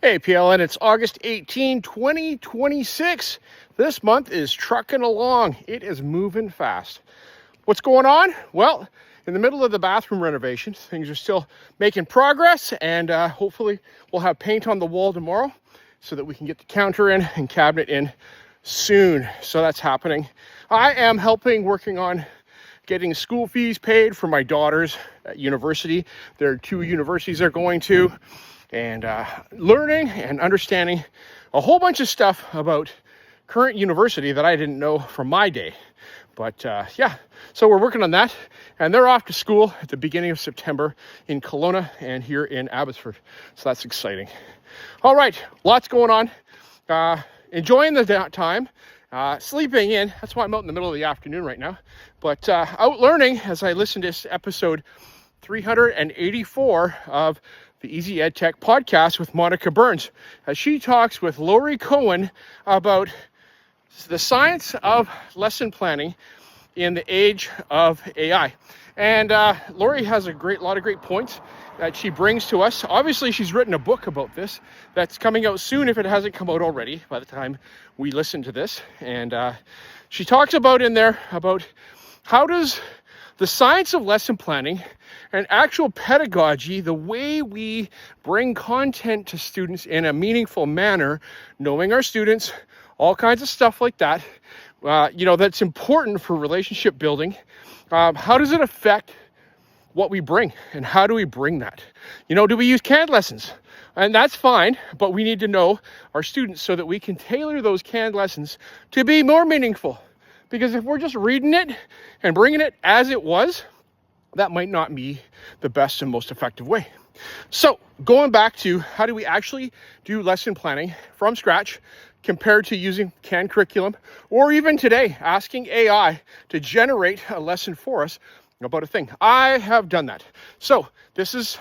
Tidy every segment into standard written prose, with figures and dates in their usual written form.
Hey PLN, it's August 18, 2026. This month is trucking along. It is moving fast. What's going on? Well, in the middle of the bathroom renovation, things are still making progress, and hopefully we'll have paint on the wall tomorrow so that we can get the counter in and cabinet in soon. So that's happening. I am working on getting school fees paid for my daughters at university. There are 2 universities they're going to, and learning and understanding a whole bunch of stuff about current university that I didn't know from my day. But yeah, so we're working on that, and they're off to school at the beginning of September in Kelowna and here in Abbotsford. So that's exciting. All right, lots going on. Enjoying the time. Sleeping in. That's why I'm out in the middle of the afternoon right now. But out learning as I listen to episode 384 of the Easy Ed Tech podcast with Monica Burns, as she talks with Lori Cohen about the science of lesson planning in the age of AI. And Lori has a lot of great points that she brings to us. Obviously, she's written a book about this that's coming out soon if it hasn't come out already by the time we listen to this. And she talks about in there about how does the science of lesson planning and actual pedagogy, the way we bring content to students in a meaningful manner, knowing our students, all kinds of stuff like that, that's important for relationship building. How does it affect what we bring, and how do we bring that? Do we use canned lessons? And that's fine, but we need to know our students so that we can tailor those canned lessons to be more meaningful. Because if we're just reading it and bringing it as it was, that might not be the best and most effective way. So going back to how do we actually do lesson planning from scratch compared to using canned curriculum, or even today asking AI to generate a lesson for us about a thing. I have done that. So this is,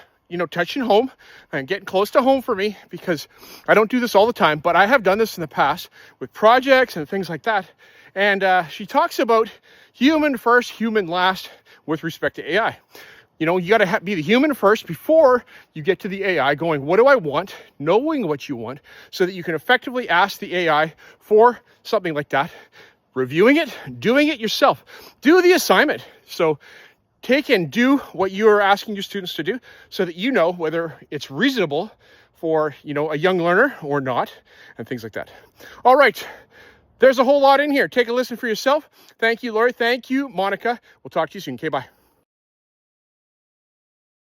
touching home and getting close to home for me, because I don't do this all the time, but I have done this in the past with projects and things like that. And she talks about human first, human last with respect to AI. You got to be the human first before you get to the AI going, what do I want? Knowing what you want so that you can effectively ask the AI for something like that. Reviewing it, doing it yourself. Do the assignment. So take and do what you are asking your students to do so that you know whether it's reasonable for, a young learner or not, and things like that. All right. There's a whole lot in here. Take a listen for yourself. Thank you, Lori. Thank you, Monica. We'll talk to you soon. Okay, bye.